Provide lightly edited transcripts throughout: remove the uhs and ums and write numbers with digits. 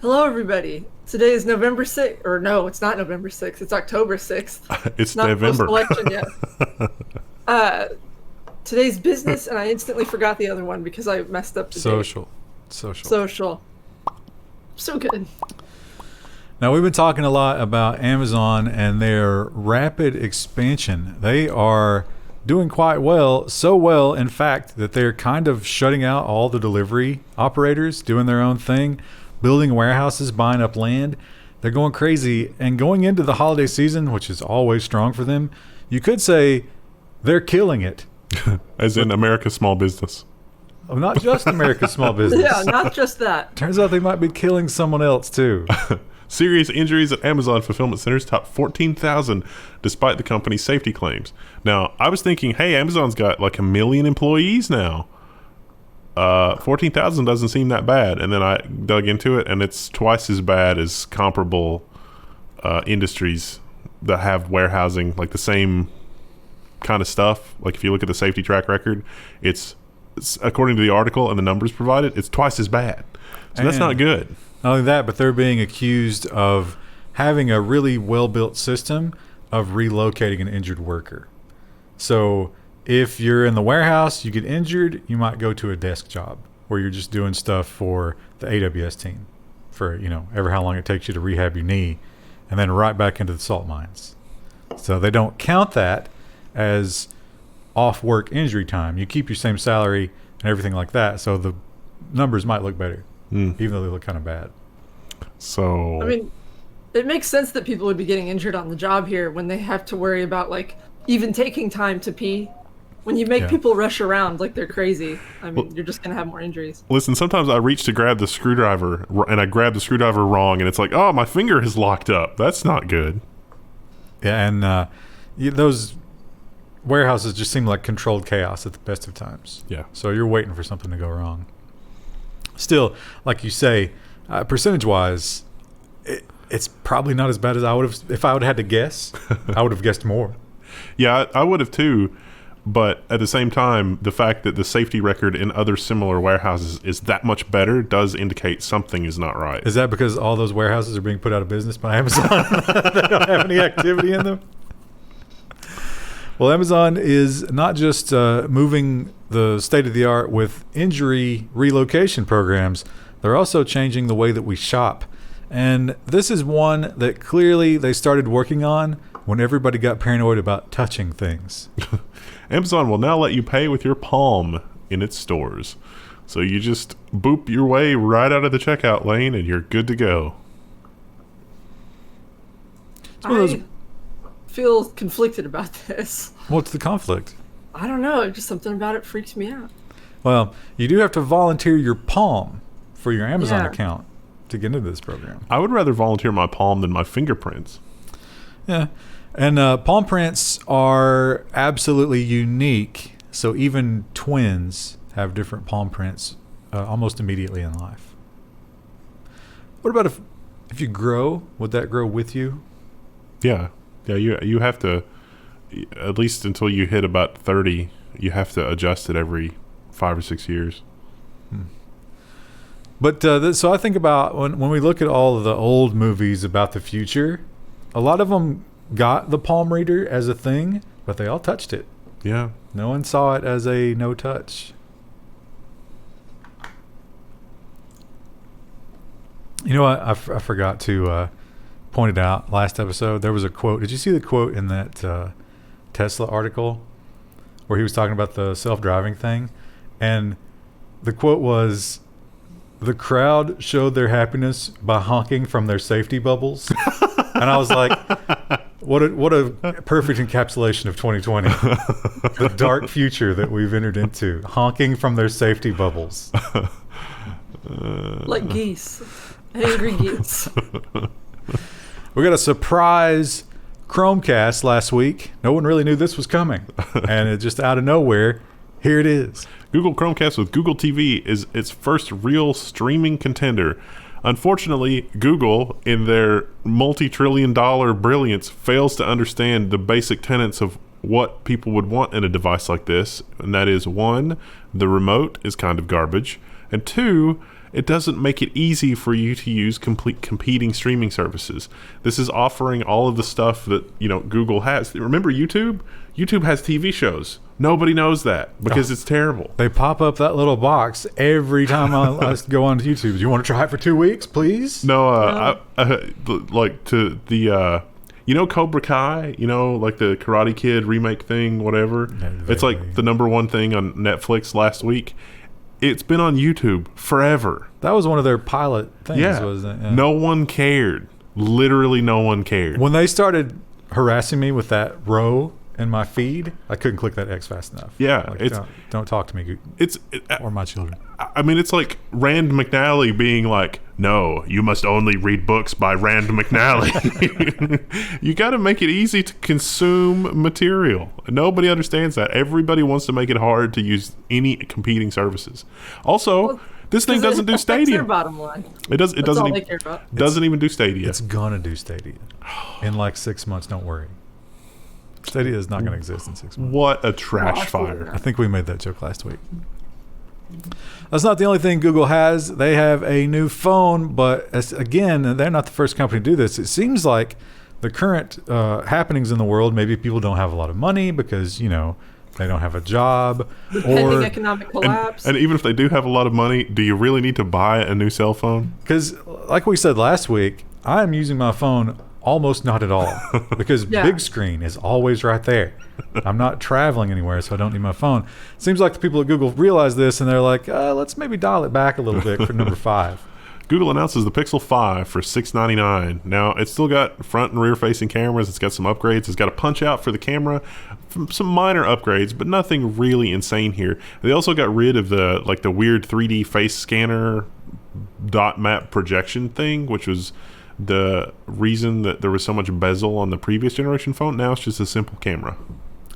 Hello, everybody. Today is November 6th, or no, it's not November 6th. It's October 6th. It's Not November. post-election yet. Uh, Today's business, and I instantly forgot the other one because I messed up the date. Social. Social. So good. Now, we've been talking a lot about Amazon and their rapid expansion. They are doing quite well, so well, in fact, that they're kind of shutting out all the delivery operators, doing their own thing, building warehouses, buying up land. They're going crazy. And going into the holiday season, which is always strong for them, you could say they're killing it. As in America's small business. Not just America's small business. Yeah, not just that. Turns out they might be killing someone else, too. Serious injuries at Amazon fulfillment centers top 14,000 despite the company's safety claims. Now, I was thinking, hey, Amazon's got like 1 million employees now. 14,000 doesn't seem that bad. And then I dug into it, and it's twice as bad as comparable industries that have warehousing, like the same kind of stuff. Like if you look at the safety track record, it's according to the article and the numbers provided, it's twice as bad. So that's not good. Not only that, but they're being accused of having a really well-built system of relocating an injured worker. So if you're in the warehouse, you get injured, you might go to a desk job where you're just doing stuff for the AWS team for, ever how long it takes you to rehab your knee, and then right back into the salt mines. So they don't count that as off-work injury time. You keep your same salary and everything like that, so the numbers might look better. Even though they look kind of bad. So I mean, it makes sense that people would be getting injured on the job here when they have to worry about, like, even taking time to pee. When you make people rush around like they're crazy, I mean, you're just going to have more injuries. Listen, sometimes I reach to grab the screwdriver, and I grab the screwdriver wrong, and it's like, oh, my finger is locked up. That's not good. Yeah, and those warehouses just seem like controlled chaos at the best of times. Yeah. So you're waiting for something to go wrong. Still, like you say, percentage-wise, it's probably not as bad as I would have. If I would have had to guess, I would have guessed more. Yeah, I would have too. But at the same time, the fact that the safety record in other similar warehouses is that much better does indicate something is not right. Is that because all those warehouses are being put out of business by Amazon? They don't have any activity in them? Well, Amazon is not just moving the state-of-the-art with injury relocation programs. They're also changing the way that we shop. And this is one that clearly they started working on when everybody got paranoid about touching things. Amazon will now let you pay with your palm in its stores. So you just boop your way right out of the checkout lane and you're good to go. I feel conflicted about this. What's the conflict? I don't know. Just something about it freaks me out. Well, you do have to volunteer your palm for your Amazon account to get into this program. I would rather volunteer my palm than my fingerprints. Yeah. And palm prints are absolutely unique. So even twins have different palm prints almost immediately in life. What about if you grow? Would that grow with you? Yeah. Yeah, you have to, at least until you hit about 30, you have to adjust it every 5 or 6 years. But so I think about when we look at all of the old movies about the future, a lot of them got the palm reader as a thing, but they all touched it. Yeah. No one saw it as a no touch. You know what? I forgot to point it out last episode. There was a quote. Did you see the quote in that Tesla article where he was talking about the self-driving thing? And the quote was, "The crowd showed their happiness by honking from their safety bubbles." And I was like, what a perfect encapsulation of 2020. The dark future that we've entered into. Honking from their safety bubbles. Like geese. Angry geese. We got a surprise Chromecast last week. No one really knew this was coming. And it just out of nowhere, here it is. Google Chromecast with Google TV is its first real streaming contender. Unfortunately, Google, in their multi-trillion-dollar brilliance, fails to understand the basic tenets of what people would want in a device like this. And that is, 1, the remote is kind of garbage. And 2, it doesn't make it easy for you to use complete competing streaming services. This is offering all of the stuff that, you know, Google has. Remember YouTube? YouTube has TV shows. Nobody knows that because it's terrible. They pop up that little box every time I go on YouTube. Do you want to try it for 2 weeks, please? No, like to the, you know, Cobra Kai, you know, like the Karate Kid remake thing, whatever. Yeah, it's like the #1 thing on Netflix last week. It's been on YouTube forever. That was one of their pilot things, wasn't it? Yeah. No one cared. Literally no one cared. When they started harassing me with that row in my feed, I couldn't click that X fast enough. Yeah, like, don't talk to me. Or my children. I mean, it's like Rand McNally being like, "No, you must only read books by Rand McNally." You got to make it easy to consume material. Nobody understands that. Everybody wants to make it hard to use any competing services. Also, this thing doesn't do Stadia. Their bottom line. It does. It doesn't. Doesn't even do Stadia. It's gonna do Stadia in like 6 months. Don't worry. Stadia is not going to exist in 6 months. What a trash fire. I think we made that joke last week. That's not the only thing Google has. They have a new phone, but again, they're not the first company to do this. It seems like the current happenings in the world, maybe people don't have a lot of money because, you know, they don't have a job. The pending economic collapse. And even if they do have a lot of money, do you really need to buy a new cell phone? Because like we said last week, I'm using my phone almost not at all because big screen is always right there. I'm not traveling anywhere, so I don't need my phone. Seems like the people at Google realize this and they're like, let's maybe dial it back a little bit for number 5. Google announces the Pixel 5 for $699. Now, it's still got front and rear facing cameras. It's got some upgrades. It's got a punch out for the camera, some minor upgrades, but nothing really insane here. They also got rid of the weird 3D face scanner dot map projection thing, which was the reason that there was so much bezel on the previous generation phone. Now it's just a simple camera.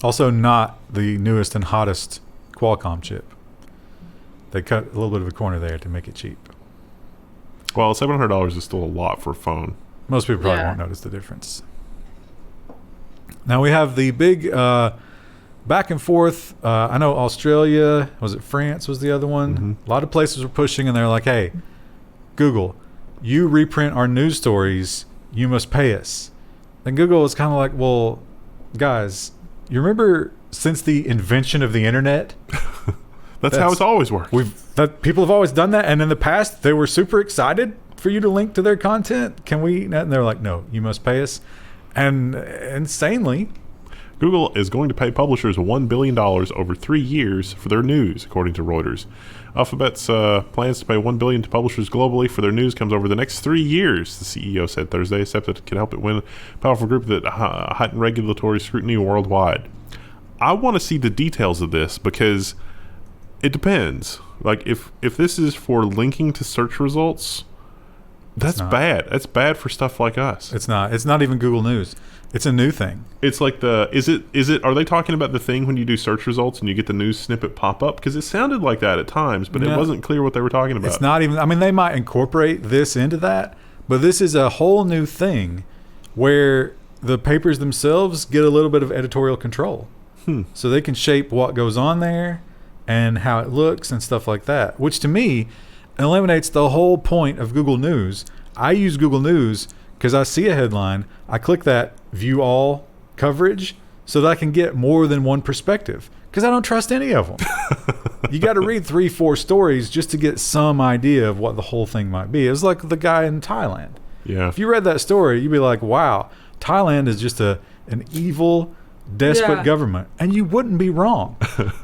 Also not the newest and hottest Qualcomm chip. They cut a little bit of a corner there to make it cheap. Well, $700 is still a lot for a phone. Most people probably won't notice the difference. Now we have the big back and forth. I know Australia, was it France was the other one? Mm-hmm. A lot of places were pushing and they're like, hey, Google, you reprint our news stories, you must pay us. And Google was kind of like, well, guys, you remember since the invention of the internet? That's how it's always worked. People have always done that. And in the past, they were super excited for you to link to their content. Can we? And they're like, no, you must pay us. And insanely, Google is going to pay publishers $1 billion over 3 years for their news, according to Reuters. Alphabet's plans to pay $1 billion to publishers globally for their news comes over the next 3 years, the CEO said Thursday, except that it can help it win a powerful group that heighten regulatory scrutiny worldwide. I want to see the details of this because it depends. Like, if this is for linking to search results, that's bad. That's bad for stuff like us. It's not. It's not even Google News. It's a new thing. It's like is it are they talking about the thing when you do search results and you get the news snippet pop up? Because it sounded like that at times, but it wasn't clear what they were talking about. It's not even, I mean, they might incorporate this into that, but this is a whole new thing where the papers themselves get a little bit of editorial control. So they can shape what goes on there and how it looks and stuff like that, which to me eliminates the whole point of Google News. I use Google News because I see a headline, I click that view all coverage so that I can get more than one perspective because I don't trust any of them. You got to read 3-4 stories just to get some idea of what the whole thing might be. It was like the guy in Thailand. Yeah. If you read that story, you'd be like, wow, Thailand is just an evil, desperate government. And you wouldn't be wrong.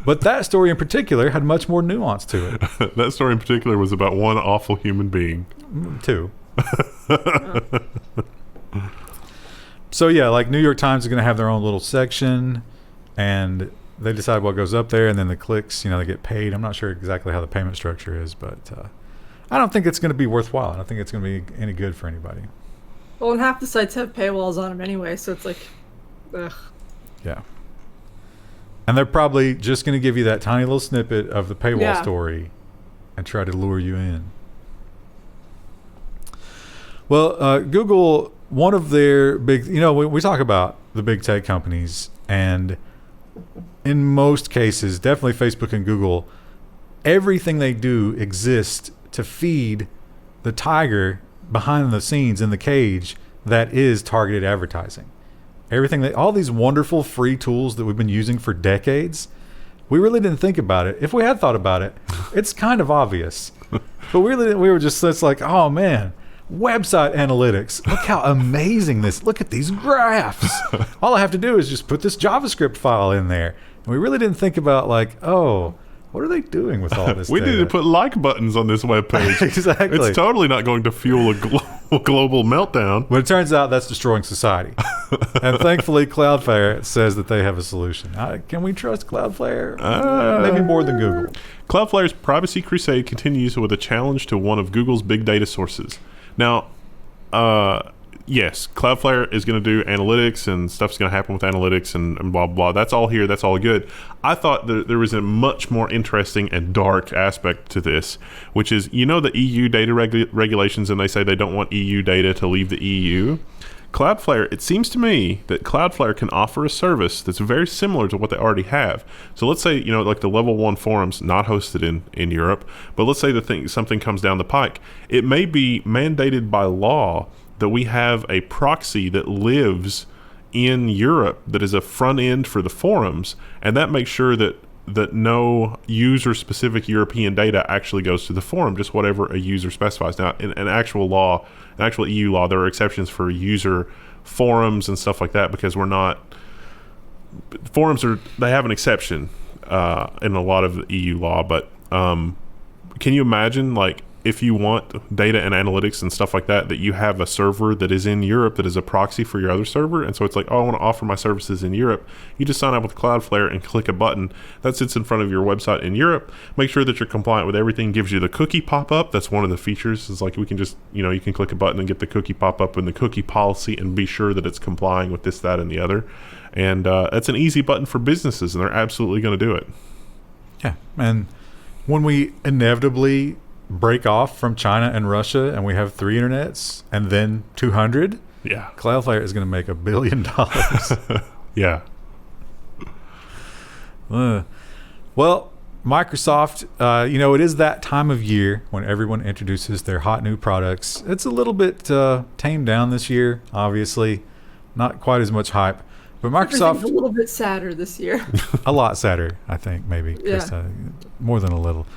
But that story in particular had much more nuance to it. That story in particular was about one awful human being. 2. So yeah, like New York Times is going to have their own little section and they decide what goes up there and then the clicks, they get paid. I'm not sure exactly how the payment structure is, but I don't think it's going to be worthwhile. I don't think it's going to be any good for anybody. Well, and half the sites have paywalls on them anyway, so it's like, ugh. Yeah. And they're probably just going to give you that tiny little snippet of the paywall story and try to lure you in. Well, Google, one of their big, we talk about the big tech companies, and in most cases, definitely Facebook and Google, everything they do exists to feed the tiger behind the scenes in the cage that is targeted advertising. Everything that all these wonderful free tools that we've been using for decades, we really didn't think about it. If we had thought about it, it's kind of obvious. But we were just, it's like, oh man, website analytics. Look how amazing this. Look at these graphs. All I have to do is just put this JavaScript file in there. And we really didn't think about like, oh, what are they doing with all this We data? need to put like buttons on this webpage. Exactly. It's totally not going to fuel a global meltdown. But it turns out that's destroying society. And thankfully, Cloudflare says that they have a solution. Can we trust Cloudflare? Maybe more than Google. Cloudflare's privacy crusade continues with a challenge to one of Google's big data sources. Now, yes, Cloudflare is going to do analytics and stuff's going to happen with analytics and blah, blah, blah. That's all here. That's all good. I thought there was a much more interesting and dark aspect to this, which is, the EU data regulations, and they say they don't want EU data to leave the EU. Cloudflare, it seems to me that Cloudflare can offer a service that's very similar to what they already have. So let's say, like the Level1 forums, not hosted in Europe, but let's say something comes down the pike. It may be mandated by law that we have a proxy that lives in Europe that is a front end for the forums, and that makes sure that no user-specific European data actually goes to the forum, just whatever a user specifies. Now, in actual EU law, there are exceptions for user forums and stuff like that because they have an exception in a lot of EU law. But can you imagine, like, if you want data and analytics and stuff like that you have a server that is in Europe that is a proxy for your other server, and so it's like, oh, I want to offer my services in Europe. You just sign up with Cloudflare and click a button that sits in front of your website in Europe. Make sure that you're compliant with everything. Gives you the cookie pop-up. That's one of the features. It's like we can just, you can click a button and get the cookie pop-up and the cookie policy and be sure that it's complying with this, that, and the other. And that's an easy button for businesses, and they're absolutely going to do it. Yeah, and when we inevitably break off from China and Russia and we have 3 internets and then 200, yeah, Cloudflare is going to make $1 billion. Yeah. Well, Microsoft, it is that time of year when everyone introduces their hot new products. It's a little bit tamed down this year, obviously. Not quite as much hype. But Microsoft... Everything's a little bit sadder this year. A lot sadder, I think, maybe. Yeah. Just, more than a little.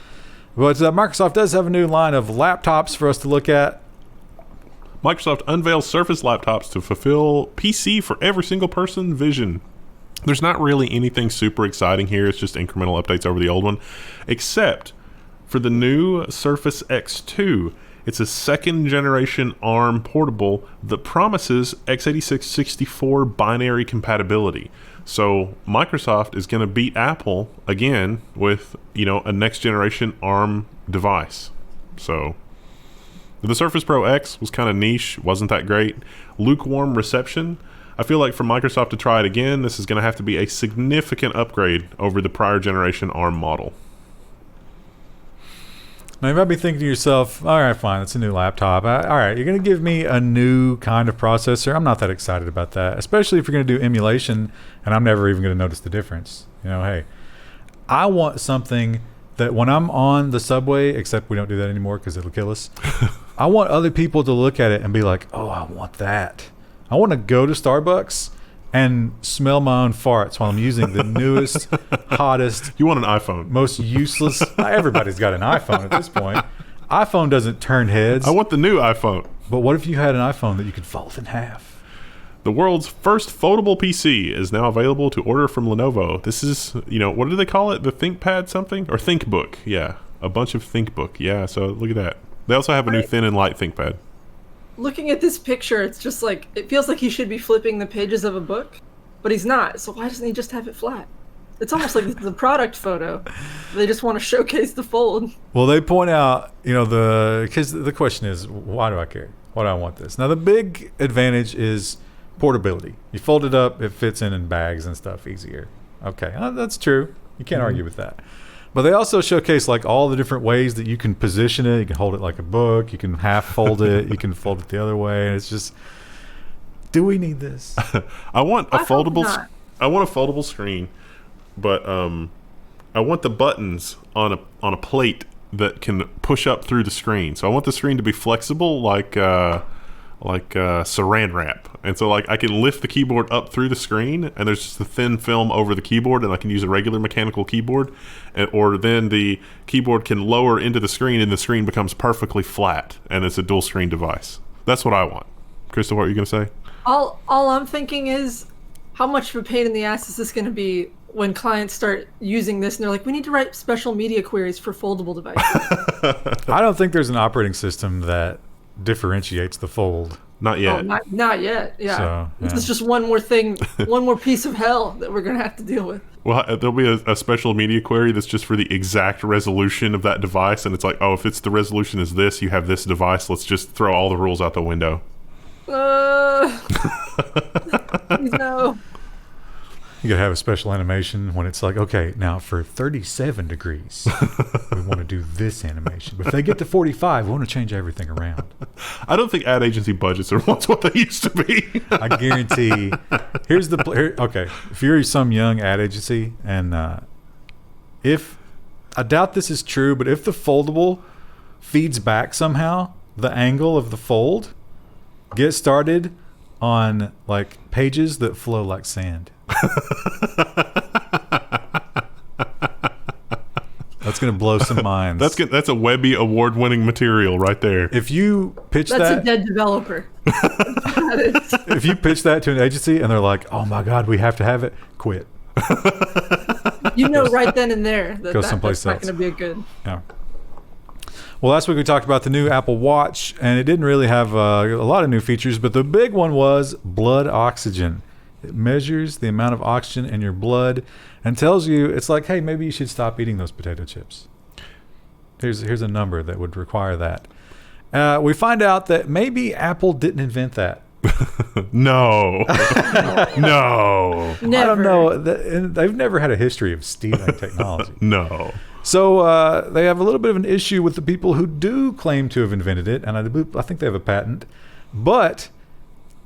But Microsoft does have a new line of laptops for us to look at. Microsoft unveils Surface laptops to fulfill PC for every single person vision. There's not really anything super exciting here. It's just incremental updates over the old one, except for the new Surface X2. It's a second generation ARM portable that promises x86-64 binary compatibility. So Microsoft is going to beat Apple again with, a next generation ARM device. So the Surface Pro X was kind of niche, wasn't that great. Lukewarm reception. I feel like for Microsoft to try it again, this is going to have to be a significant upgrade over the prior generation ARM model. Now, you might be thinking to yourself, all right, fine, it's a new laptop. All right, you're going to give me a new kind of processor. I'm not that excited about that, especially if you're going to do emulation, and I'm never even going to notice the difference. Hey, I want something that when I'm on the subway, except we don't do that anymore because it'll kill us, I want other people to look at it and be like, oh, I want that. I want to go to Starbucks and smell my own farts while I'm using the newest, hottest... You want an iPhone. Most useless... Everybody's got an iPhone at this point. iPhone doesn't turn heads. I want the new iPhone. But what if you had an iPhone that you could fold in half? The world's first foldable PC is now available to order from Lenovo. This is, what do they call it? The ThinkPad something? Or ThinkBook, yeah. A bunch of ThinkBook, yeah. So look at that. They also have a new thin and light ThinkPad. Looking at this picture, it's just like, it feels like he should be flipping the pages of a book, but he's not. So why doesn't he just have it flat? It's almost like this is a product photo. They just want to showcase the fold. Well, they point out, because the question is, why do I care? Why do I want this? Now, the big advantage is portability. You fold it up, it fits in bags and stuff easier. Okay, that's true. You can't argue with that. But they also showcase like all the different ways that you can position it. You can hold it like a book. You can half fold it. You can fold it the other way. And it's just, do we need this? I want a foldable screen, but I want the buttons on a plate that can push up through the screen. So I want the screen to be flexible, like Saran wrap. And so like I can lift the keyboard up through the screen, and there's just a thin film over the keyboard, and I can use a regular mechanical keyboard, or then the keyboard can lower into the screen, and the screen becomes perfectly flat, and it's a dual screen device. That's what I want. Crystal, what are you going to say? All I'm thinking is, how much of a pain in the ass is this going to be when clients start using this and they're like, we need to write special media queries for foldable devices. I don't think there's an operating system that differentiates the fold. Not yet. Oh, not yet. Yeah. So, This is just one more thing, one more piece of hell that we're going to have to deal with. Well, there'll be a special media query that's just for the exact resolution of that device. And it's like, oh, if it's the resolution is this, you have this device. Let's just throw all the rules out the window. No. You gotta have a special animation when it's like, okay, now for 37 degrees, we want to do this animation. But if they get to 45, we want to change everything around. I don't think ad agency budgets are once what they used to be. I guarantee. Okay, if you're some young ad agency, and if I doubt this is true, but if the foldable feeds back somehow the angle of the fold, get started on like pages that flow like sand. That's gonna blow some minds. That's a Webby award-winning material right there. If you pitch That's a dead developer. if you pitch that to an agency and they're like, "Oh my God, we have to have it," quit. You know, right then and there that Go someplace that's else. not going to be a good. Yeah. Well, last week we talked about the new Apple Watch, and it didn't really have a lot of new features, but the big one was blood oxygen. It measures the amount of oxygen in your blood and tells you, it's like, hey, maybe you should stop eating those potato chips. Here's a number that would require that. We find out that maybe Apple didn't invent that. No. No. Never. I don't know. They've never had a history of stealing technology. No. So they have a little bit of an issue with the people who do claim to have invented it, and I think they have a patent. But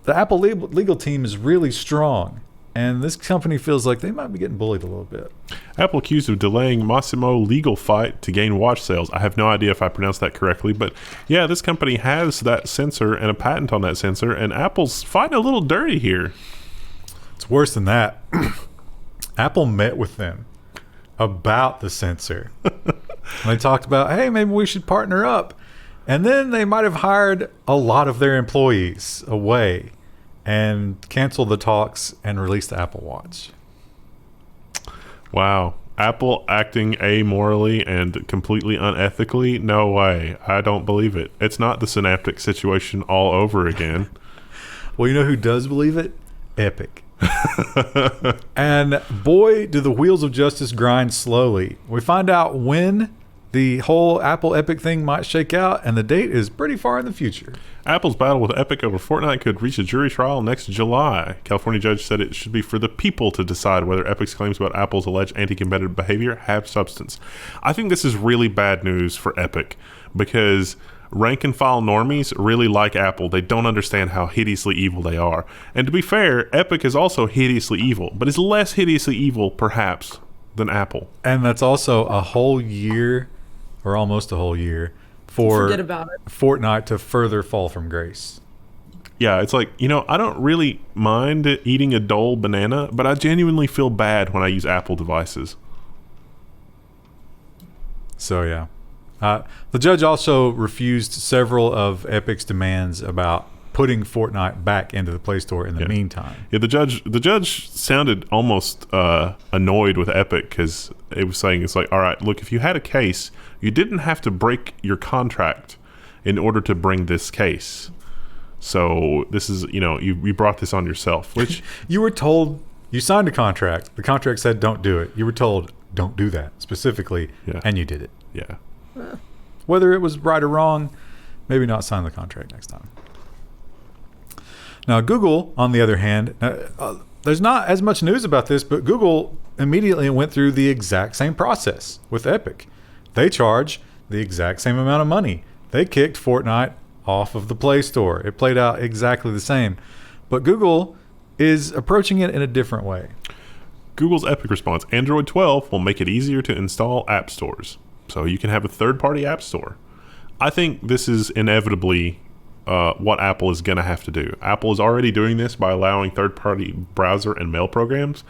the Apple legal team is really strong, and this company feels like they might be getting bullied a little bit. Apple accused of delaying Masimo legal fight to gain watch sales. I have no idea if I pronounced that correctly, but yeah, this company has that sensor and a patent on that sensor, and Apple's fighting a little dirty here. It's worse than that. Apple met with them about the sensor. They talked about, hey, maybe we should partner up. And then they might have hired a lot of their employees away and canceled the talks and released the Apple Watch. Wow. Apple acting amorally and completely unethically? No way. I don't believe it. It's not the Synaptic situation all over again. Well, you know who does believe it? Epic. And boy, do the wheels of justice grind slowly. We find out when the whole Apple Epic thing might shake out, and the date is pretty far in the future. Apple's battle with Epic over Fortnite could reach a jury trial next July. California judge said it should be for the people to decide whether Epic's claims about Apple's alleged anti-competitive behavior have substance. I think this is really bad news for Epic because rank and file normies really like Apple. They don't understand how hideously evil they are. And to be fair, Epic is also hideously evil, but is less hideously evil, perhaps, than Apple. And that's also a whole year, or almost a whole year, for Forget about it. Fortnite to further fall from grace. Yeah, it's like, I don't really mind eating a Dole banana, but I genuinely feel bad when I use Apple devices. So, yeah. The judge also refused several of Epic's demands about putting Fortnite back into the Play Store in the meantime. Yeah, the judge sounded almost annoyed with Epic because it was saying, it's like, all right, look, if you had a case, you didn't have to break your contract in order to bring this case. So this is, you brought this on yourself, which You were told, you signed a contract. The contract said don't do it. You were told don't do that specifically, and you did it. Yeah. Whether it was right or wrong, maybe not sign the contract next time. Now, Google, on the other hand, there's not as much news about this, but Google immediately went through the exact same process with Epic. They charge the exact same amount of money. They kicked Fortnite off of the Play Store. It played out exactly the same. But Google is approaching it in a different way. Google's Epic response, Android 12 will make it easier to install app stores. So you can have a third-party app store. I think this is inevitably what Apple is going to have to do. Apple is already doing this by allowing third-party browser and mail programs,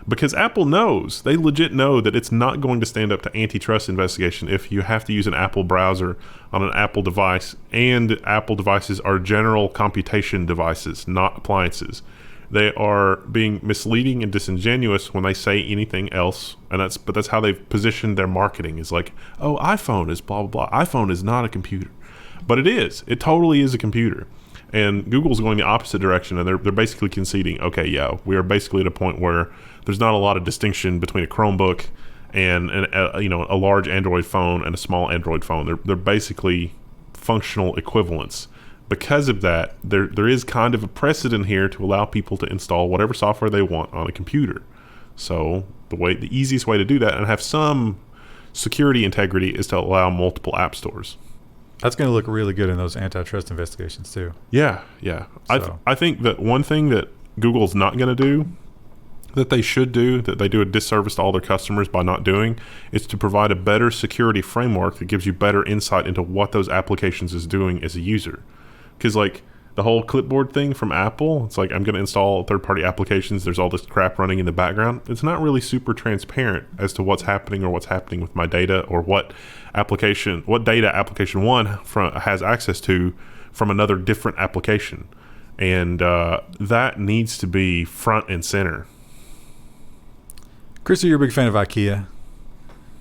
because Apple knows, they legit know that it's not going to stand up to antitrust investigation if you have to use an Apple browser on an Apple device, and Apple devices are general computation devices, not appliances. They are being misleading and disingenuous when they say anything else, and that's how they've positioned their marketing, is like, oh, iPhone is blah blah blah. iPhone is not a computer, but it is. It totally is a computer. And Google's going the opposite direction, and they're basically conceding, okay, yeah, we are basically at a point where there's not a lot of distinction between a Chromebook and a large Android phone and a small Android phone. They're basically functional equivalents. Because of that, there is kind of a precedent here to allow people to install whatever software they want on a computer. So the easiest way to do that and have some security integrity is to allow multiple app stores. That's going to look really good in those antitrust investigations too. Yeah. So. I think that one thing that Google's not going to do, that they should do, that they do a disservice to all their customers by not doing, is to provide a better security framework that gives you better insight into what those applications is doing as a user. Because like the whole clipboard thing from Apple, it's like, I'm going to install third-party applications, there's all this crap running in the background. It's not really super transparent as to what's happening or what's happening with my data, or what data application 1 has access to from another different application. And that needs to be front and center. Chris, you're a big fan of Ikea.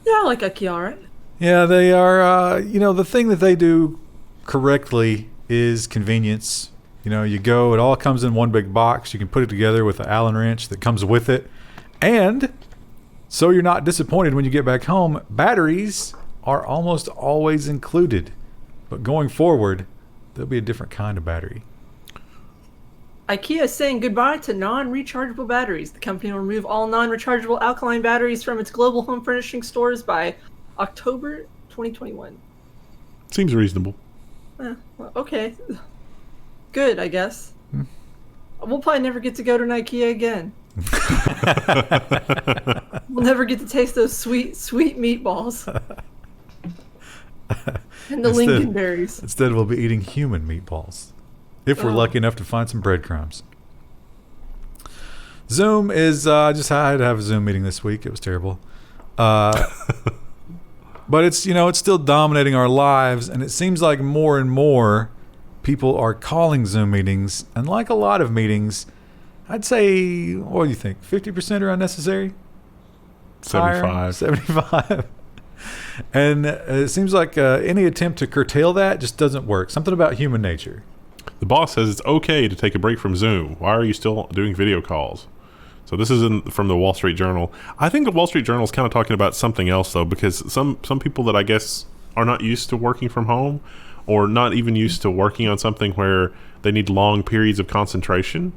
Yeah, I like Ikea, all right. Yeah, they are, the thing that they do correctly is convenience. You go, it all comes in one big box. You can put it together with the Allen wrench that comes with it. And so you're not disappointed when you get back home, batteries are almost always included. But going forward, there'll be a different kind of battery. IKEA is saying goodbye to non-rechargeable batteries. The company will remove all non-rechargeable alkaline batteries from its global home furnishing stores by October 2021. Seems reasonable. Well, okay. Good, I guess. We'll probably never get to go to an IKEA again. We'll never get to taste those sweet, sweet meatballs. And the lingonberries. Instead, we'll be eating human meatballs. If we're lucky enough to find some breadcrumbs. Zoom is, I had to have a Zoom meeting this week. It was terrible. But it's, it's still dominating our lives, and it seems like more and more people are calling Zoom meetings. And like a lot of meetings, I'd say, what do you think? 50% are unnecessary? 75. 75. And it seems like any attempt to curtail that just doesn't work. Something about human nature. The boss says it's okay to take a break from Zoom. Why are you still doing video calls? So this is from the Wall Street Journal. I think the Wall Street Journal is kind of talking about something else, though, because some people that I guess are not used to working from home, or not even used to working on something where they need long periods of concentration,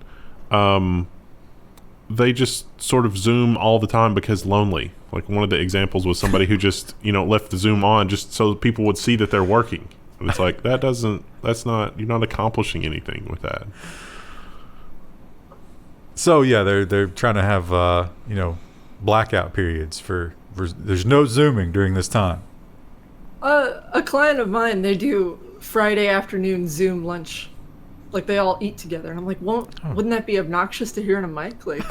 they just sort of Zoom all the time because lonely. Like one of the examples was somebody who just left the Zoom on just so people would see that they're working. And it's like, you're not accomplishing anything with that. So yeah, they're trying to have blackout periods for there's no Zooming during this time. A client of mine, they do Friday afternoon Zoom lunch. Like they all eat together, and I'm like, wouldn't that be obnoxious to hear in a mic? Like,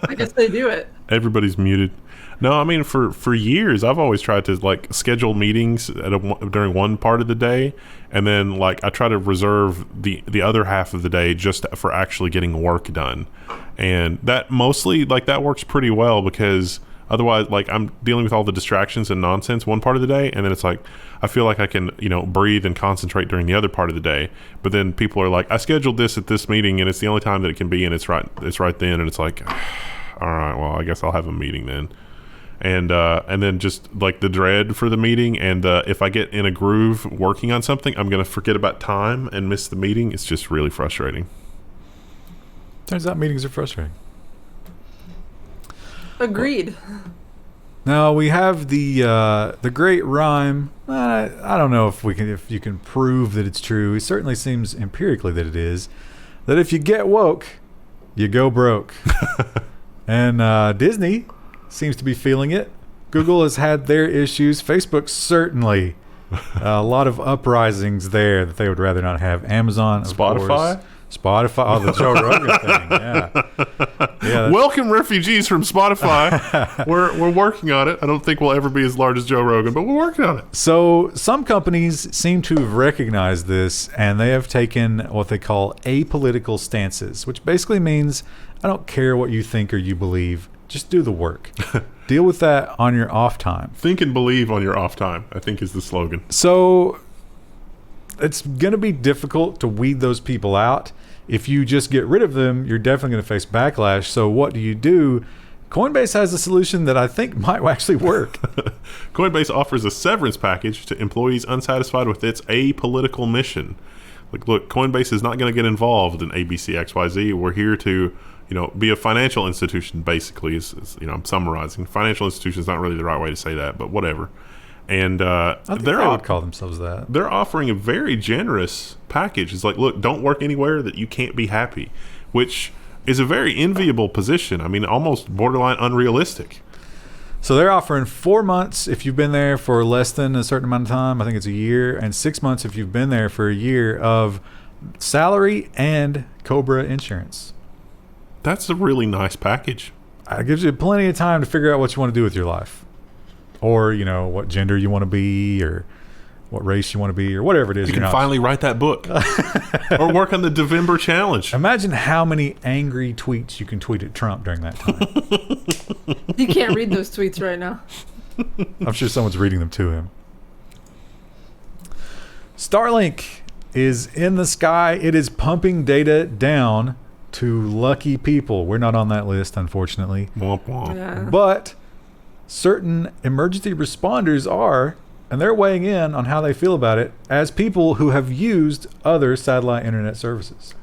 I guess they do it. Everybody's muted. No, I mean for years I've always tried to like schedule meetings during one part of the day, and then like I try to reserve the other half of the day just for actually getting work done, and that mostly like that works pretty well because otherwise like I'm dealing with all the distractions and nonsense one part of the day, and then it's like I feel like I can breathe and concentrate during the other part of the day. But then people are like, I scheduled this at this meeting and it's the only time that it can be, and it's right then, and it's like, all right, well I guess I'll have a meeting then. And then just like the dread for the meeting, and if I get in a groove working on something, I'm going to forget about time and miss the meeting. It's just really frustrating. Turns out meetings are frustrating. Agreed. Now we have the great rhyme. I don't know if you can prove that it's true. It certainly seems empirically that it is. That if you get woke, you go broke. And Disney seems to be feeling it. Google has had their issues. Facebook certainly. A lot of uprisings there that they would rather not have. Amazon, of Spotify? course. Spotify. Oh, the Joe Rogan thing. Yeah. Welcome, refugees from Spotify. we're working on it. I don't think we'll ever be as large as Joe Rogan, but we're working on it. So some companies seem to have recognized this, and they have taken what they call apolitical stances, which basically means I don't care what you think or you believe. Just do the work. Deal with that on your off time. Think and believe on your off time, I think is the slogan. So it's going to be difficult to weed those people out. If you just get rid of them, you're definitely going to face backlash. So what do? Coinbase has a solution that I think might actually work. Coinbase offers a severance package to employees unsatisfied with its apolitical mission. Like, look, Coinbase is not going to get involved in ABCXYZ. We're here to, be a financial institution, basically, I'm summarizing. Financial institution is not really the right way to say that, but whatever. And they would call themselves that. They're offering a very generous package. It's like, look, don't work anywhere that you can't be happy, which is a very enviable position. I mean, almost borderline unrealistic. So they're offering 4 months if you've been there for less than a certain amount of time. I think it's a year, and 6 months if you've been there for a year of salary and Cobra insurance. That's a really nice package. It gives you plenty of time to figure out what you want to do with your life. Or, what gender you want to be, or what race you want to be, or whatever it is. You can finally write that book. Or work on the Devember challenge. Imagine how many angry tweets you can tweet at Trump during that time. You can't read those tweets right now. I'm sure someone's reading them to him. Starlink is in the sky. It is pumping data down to lucky people. We're not on that list, unfortunately. Womp womp. Yeah. But certain emergency responders are, and they're weighing in on how they feel about it as people who have used other satellite internet services.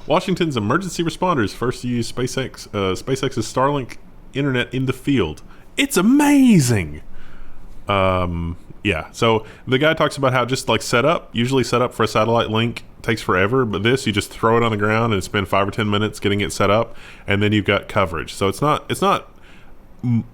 Washington's emergency responders first used SpaceX's Starlink internet in the field. It's amazing. Yeah. So the guy talks about how just like usually set up for a satellite link takes forever, but this, you just throw it on the ground and spend 5 or 10 minutes getting it set up, and then you've got coverage. So it's not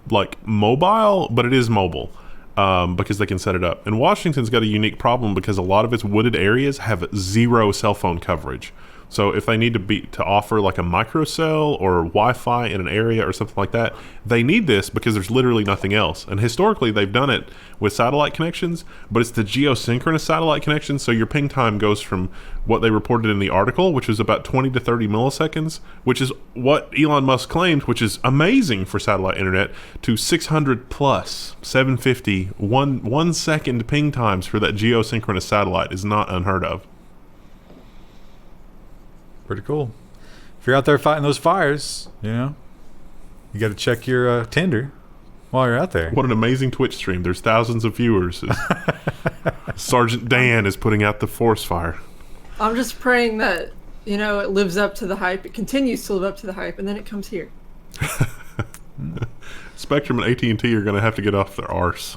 like mobile, but it is mobile. Because they can set it up. And Washington's got a unique problem because a lot of its wooded areas have zero cell phone coverage. So if they need to offer like a microcell or Wi-Fi in an area or something like that, they need this because there's literally nothing else. And historically, they've done it with satellite connections, but it's the geosynchronous satellite connections. So your ping time goes from what they reported in the article, which was about 20 to 30 milliseconds, which is what Elon Musk claimed, which is amazing for satellite internet, to 600 plus 750 1 second ping times for that geosynchronous satellite is not unheard of. Pretty cool. If you're out there fighting those fires, you got to check your Tinder while you're out there. What an amazing Twitch stream. There's thousands of viewers. Sergeant Dan is putting out the forest fire. I'm just praying that, it lives up to the hype. It continues to live up to the hype, and then it comes here. Spectrum and AT&T are going to have to get off their arse.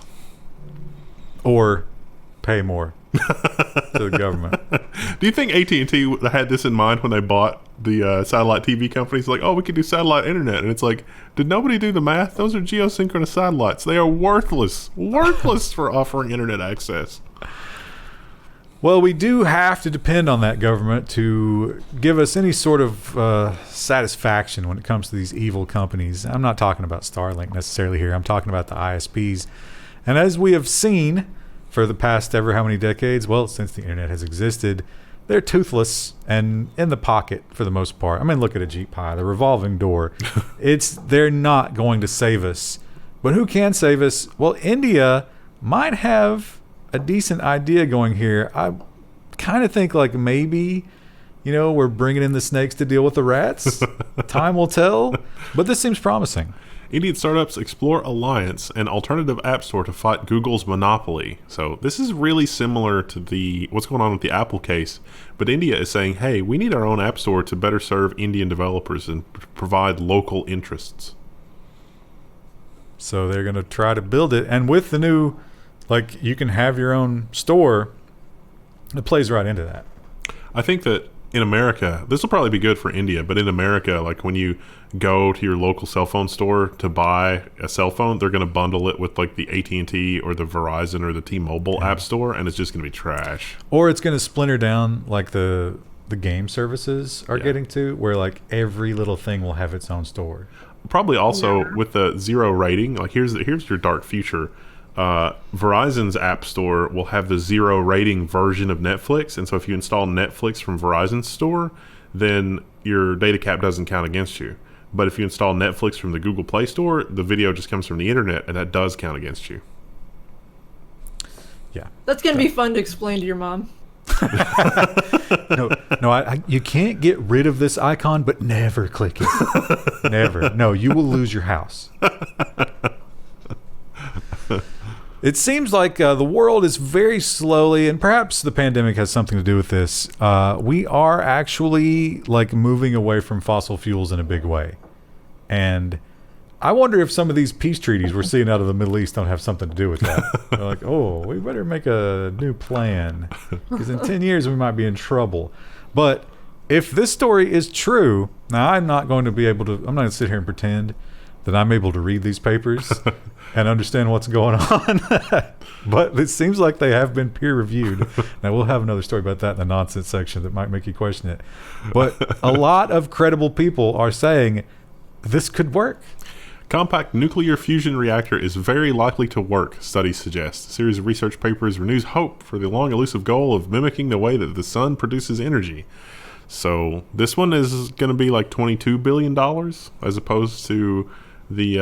Or pay more to the government. Do you think AT&T had this in mind when they bought the satellite TV companies? Like, we could do satellite internet. And it's like, did nobody do the math? Those are geosynchronous satellites. They are worthless for offering internet access. Well, we do have to depend on that government to give us any sort of satisfaction when it comes to these evil companies. I'm not talking about Starlink necessarily here. I'm talking about the ISPs. And as we have seen for the past ever how many decades, since the internet has existed, they're toothless and in the pocket for the most part. I mean, look at a Jeep Pie, the revolving door. They're not going to save us. But who can save us? Well, India might have a decent idea going here. I kind of think like maybe, we're bringing in the snakes to deal with the rats. Time will tell. But this seems promising. Indian startups explore alliance and alternative app store to fight Google's monopoly. So this is really similar to what's going on with the Apple case. But India is saying, hey, we need our own app store to better serve Indian developers and provide local interests. So they're going to try to build it. And with the new, you can have your own store, it plays right into that. I think that in America, this will probably be good for India, but in America, like when you go to your local cell phone store to buy a cell phone, they're going to bundle it with like the AT&T or the Verizon or the T-Mobile app store, and it's just going to be trash. Or it's going to splinter down like the game services are getting to, where like every little thing will have its own store. Probably also with the 0 rating, like here's your dark future. Verizon's app store will have the 0 rating version of Netflix, and so if you install Netflix from Verizon's store, then your data cap doesn't count against you. But if you install Netflix from the Google Play Store, the video just comes from the internet, and that does count against you. Yeah, That's going to be fun to explain to your mom. No, you can't get rid of this icon, but never click it. Never. No, you will lose your house. It seems like the world is very slowly, and perhaps the pandemic has something to do with this. We are actually like moving away from fossil fuels in a big way. And I wonder if some of these peace treaties we're seeing out of the Middle East don't have something to do with that. They're like, oh, we better make a new plan, because in 10 years we might be in trouble. But if this story is true, now I'm not going to sit here and pretend that I'm able to read these papers and understand what's going on. But it seems like they have been peer reviewed. Now we'll have another story about that in the nonsense section that might make you question it. But a lot of credible people are saying this could work. Compact nuclear fusion reactor is very likely to work, studies suggest. A series of research papers renews hope for the long elusive goal of mimicking the way that the sun produces energy. So this one is going to be like $22 billion as opposed to the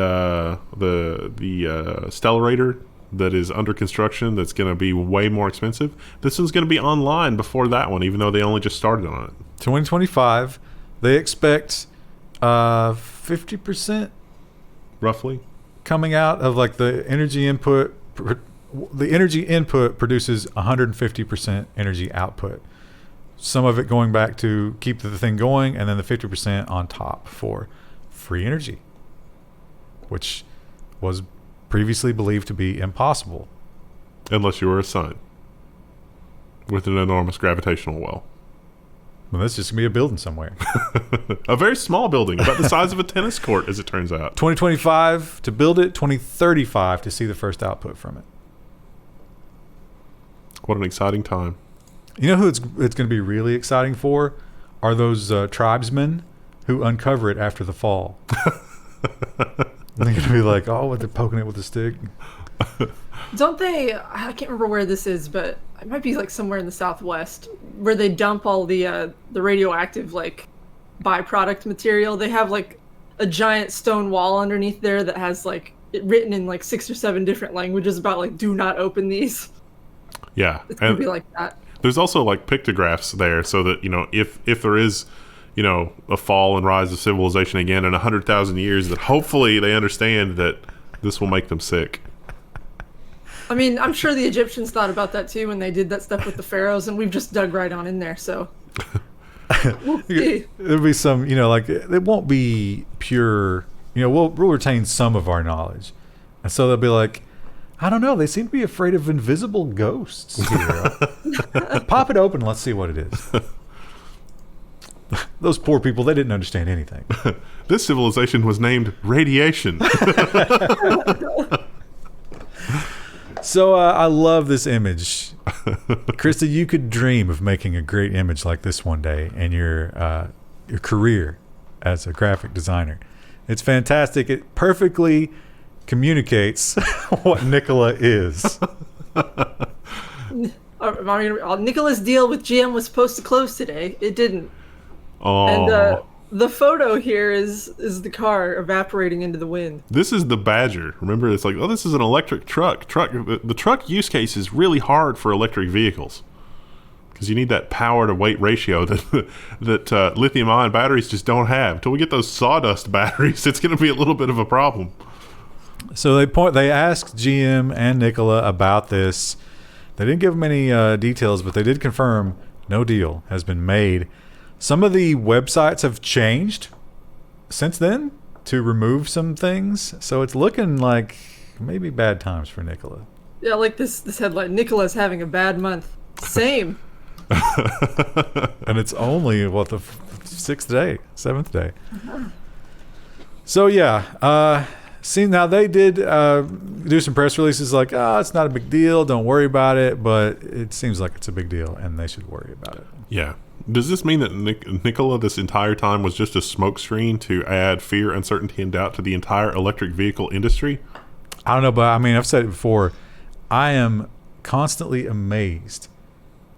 Stellarator that is under construction that's going to be way more expensive. This one's going to be online before that one, even though they only just started on it. 2025, they expect 50% roughly coming out of like the energy input. The energy input produces 150% energy output. Some of it going back to keep the thing going, and then the 50% on top for free energy, which was previously believed to be impossible. Unless you were a sun with an enormous gravitational well. Well, that's just going to be a building somewhere. A very small building, about the size of a tennis court, as it turns out. 2025 to build it, 2035 to see the first output from it. What an exciting time. You know who it's going to be really exciting for? Are those tribesmen who uncover it after the fall. They're going to be like, oh, they're poking it with a stick. Don't they? I can't remember where this is, but it might be like somewhere in the Southwest where they dump all the radioactive like byproduct material. They have like a giant stone wall underneath there that has like it written in like 6 or 7 different languages about like do not open these. Yeah, it's gonna be like that. There's also like pictographs there, so that if there is a fall and rise of civilization again in 100,000 years, that hopefully they understand that this will make them sick. I mean, I'm sure the Egyptians thought about that too when they did that stuff with the pharaohs, and we've just dug right on in there, so we'll see. There'll be some, like, it won't be pure, we'll retain some of our knowledge. And so they'll be like, I don't know, they seem to be afraid of invisible ghosts here. Pop it open and let's see what it is. Those poor people, they didn't understand anything. This civilization was named Radiation. So I love this image. Krista, you could dream of making a great image like this one day in your career as a graphic designer. It's fantastic. It perfectly communicates what Nikola is. Nikola's deal with GM was supposed to close today. It didn't. Oh. And the photo here is the car evaporating into the wind. This is the Badger. Remember, it's like, this is an electric truck. The truck use case is really hard for electric vehicles because you need that power to weight ratio that lithium-ion batteries just don't have. Until we get those sawdust batteries, it's going to be a little bit of a problem. So they asked GM and Nikola about this. They didn't give them any details, but they did confirm no deal has been made. Some of the websites have changed since then to remove some things, so it's looking like maybe bad times for Nikola. Yeah, like this headline, Nikola's having a bad month. Same. And it's only the 7th day. So yeah, see, now they did do some press releases like, it's not a big deal, don't worry about it, but it seems like it's a big deal and they should worry about it. Yeah. Does this mean that Nikola this entire time was just a smokescreen to add fear, uncertainty, and doubt to the entire electric vehicle industry? I don't know, but I mean, I've said it before. I am constantly amazed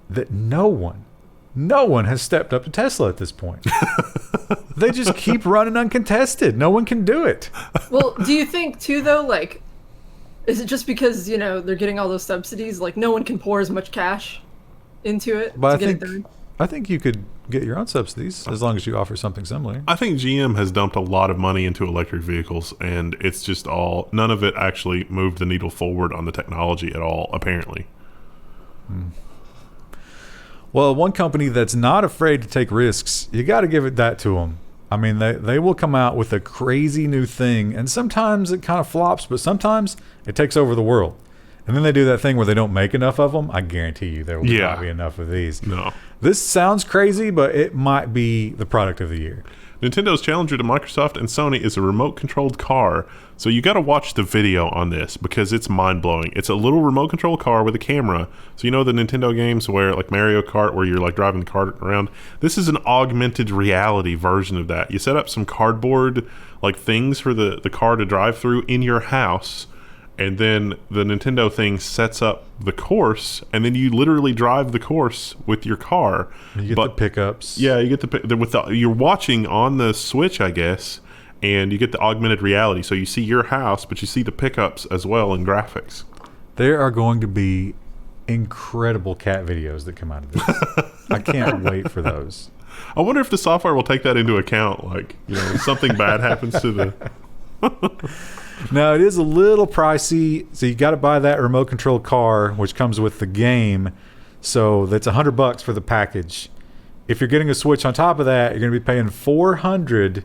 that no one has stepped up to Tesla at this point. They just keep running uncontested. No one can do it. Well, do you think too though, like, is it just because they're getting all those subsidies? Like, no one can pour as much cash into it But to get it done. I think you could get your own subsidies as long as you offer something similar. I think GM has dumped a lot of money into electric vehicles, and it's just none of it actually moved the needle forward on the technology at all, apparently. Well, one company that's not afraid to take risks, you got to give it that to them. I mean, they will come out with a crazy new thing, and sometimes it kind of flops, but sometimes it takes over the world. And then they do that thing where they don't make enough of them. I guarantee you there will not be enough of these. No. This sounds crazy, but it might be the product of the year. Nintendo's challenger to Microsoft and Sony is a remote-controlled car. So you got to watch the video on this because it's mind-blowing. It's a little remote-controlled car with a camera. So the Nintendo games where, like Mario Kart, where you're like driving the cart around. This is an augmented reality version of that. You set up some cardboard like things for the car to drive through in your house. And then the Nintendo thing sets up the course, and then you literally drive the course with your car. You get the pickups. Yeah, you get you're watching on the Switch, I guess, and you get the augmented reality. So you see your house, but you see the pickups as well in graphics. There are going to be incredible cat videos that come out of this. I can't wait for those. I wonder if the software will take that into account. Like, something bad happens to the... Now, it is a little pricey, so you got to buy that remote control car, which comes with the game. So that's $100 for the package. If you're getting a Switch on top of that, you're going to be paying $400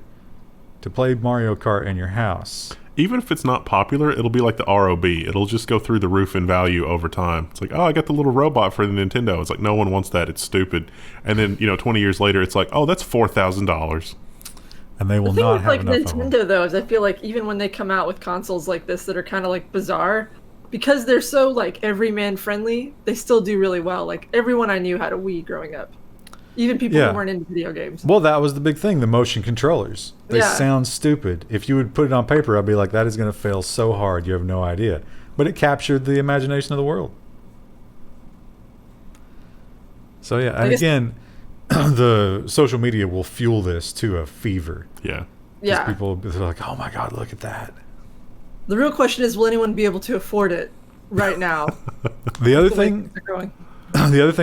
to play Mario Kart in your house. Even if it's not popular, it'll be like the ROB. It'll just go through the roof in value over time. It's like, I got the little robot for the Nintendo. It's like, no one wants that. It's stupid. And then, 20 years later, it's like, that's $4,000. And they will not have enough Nintendo, of them. though, is I feel like even when they come out with consoles like this that are kind of like bizarre, because they're so like everyman friendly, they still do really well. Like everyone I knew had a Wii growing up, even people who weren't into video games. Well, that was the big thing, the motion controllers. They sound stupid. If you would put it on paper, I'd be like, that is going to fail so hard, you have no idea. But it captured the imagination of the world. So yeah, and again, the social media will fuel this to a fever. Yeah. Yeah. People are like, oh my God, look at that. The real question is, will anyone be able to afford it right now? The other thing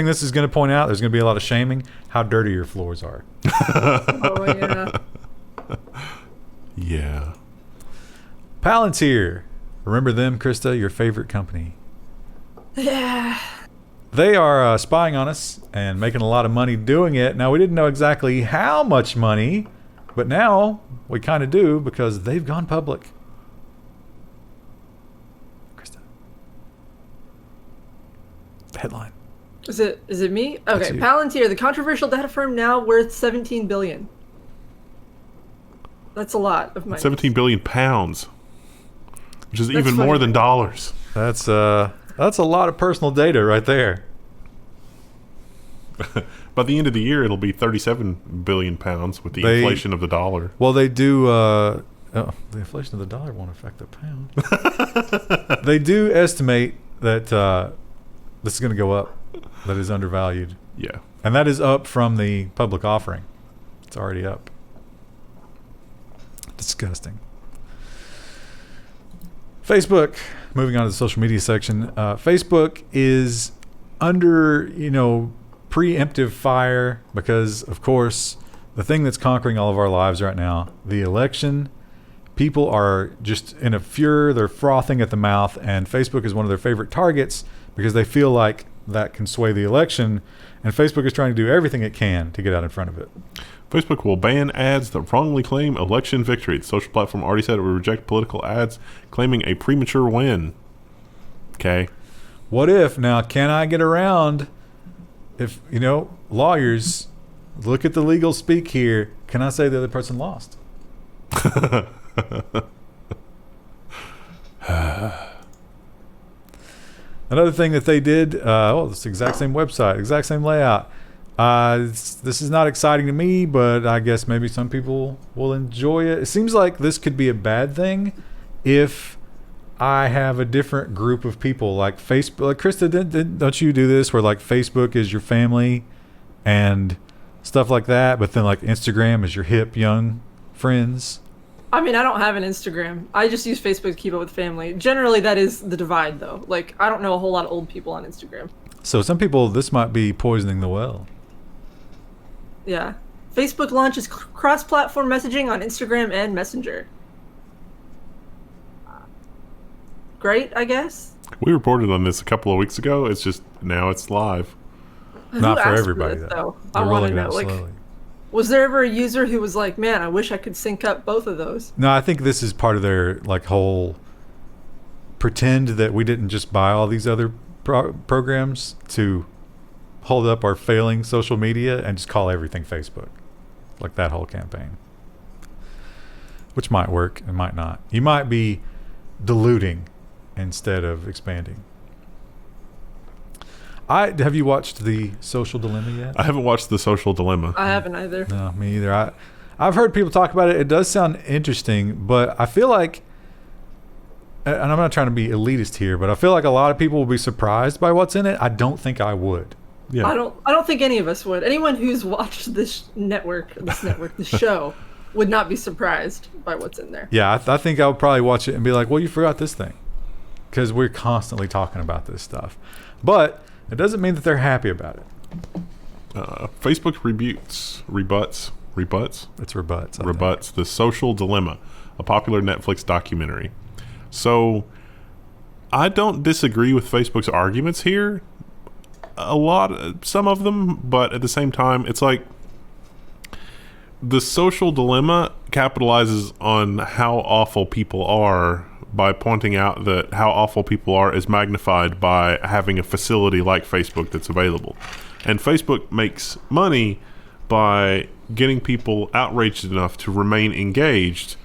this is going to point out, there's going to be a lot of shaming, how dirty your floors are. Oh, yeah. Yeah. Palantir. Remember them, Krista, your favorite company? Yeah. They are spying on us and making a lot of money doing it. Now, we didn't know exactly how much money, but now we kind of do because they've gone public. Krista. The headline. Is it me? Okay, Palantir, the controversial data firm now worth $17 billion. That's a lot of money. 17 billion pounds, which is even more than dollars. That's a lot of personal data right there. By the end of the year, it'll be 37 billion pounds with the inflation of the dollar. Well, they do. The inflation of the dollar won't affect the pound. They do estimate that this is going to go up. That is undervalued. Yeah. And that is up from the public offering. It's already up. Disgusting. Facebook. Moving on to the social media section. Facebook is under, preemptive fire because, of course, the thing that's conquering all of our lives right now, the election, people are just in a furor. They're frothing at the mouth, and Facebook is one of their favorite targets because they feel like that can sway the election, and Facebook is trying to do everything it can to get out in front of it. Facebook will ban ads that wrongly claim election victory. The social platform already said it would reject political ads claiming a premature win. Okay. What if, now, can I get around if lawyers look at the legal speak here, can I say the other person lost? Another thing that they did, it's the exact same website, exact same layout. This is not exciting to me, but I guess maybe some people will enjoy it. It seems like this could be a bad thing if I have a different group of people, like Facebook. Like Krista, don't you do this where like Facebook is your family and stuff like that, but then like Instagram is your hip young friends? I mean, I don't have an Instagram. I just use Facebook to keep up with family. Generally, that is the divide, though. Like, I don't know a whole lot of old people on Instagram. So some people, this might be poisoning the well. Yeah. Facebook launches cross-platform messaging on Instagram and Messenger. Great, I guess. We reported on this a couple of weeks ago. It's just now it's live. Not Who for asked everybody, this, though. I They're want to rolling it know. out Like, slowly. was there ever a user who was like, man, I wish I could sync up both of those? No, I think this is part of their like whole pretend that we didn't just buy all these other programs to hold up our failing social media and just call everything Facebook. Like that whole campaign. Which might work and might not. You might be diluting instead of expanding. Have you watched The Social Dilemma yet? I haven't watched The Social Dilemma. I haven't either. No, me either. I've heard people talk about it. It does sound interesting, but I feel like, and I'm not trying to be elitist here, but I feel like a lot of people will be surprised by what's in it. I don't think I would. Yeah. I don't think any of us would. Anyone who's watched this show, would not be surprised by what's in there. Yeah, I think I would probably watch it and be like, well, you forgot this thing. Because we're constantly talking about this stuff. But it doesn't mean that they're happy about it. Facebook rebuts. It's rebuts. Rebuts The Social Dilemma, a popular Netflix documentary. So I don't disagree with Facebook's arguments here. Some of them, but at the same time, it's like The Social Dilemma capitalizes on how awful people are by pointing out that how awful people are is magnified by having a facility like Facebook that's available. And Facebook makes money by getting people outraged enough to remain engaged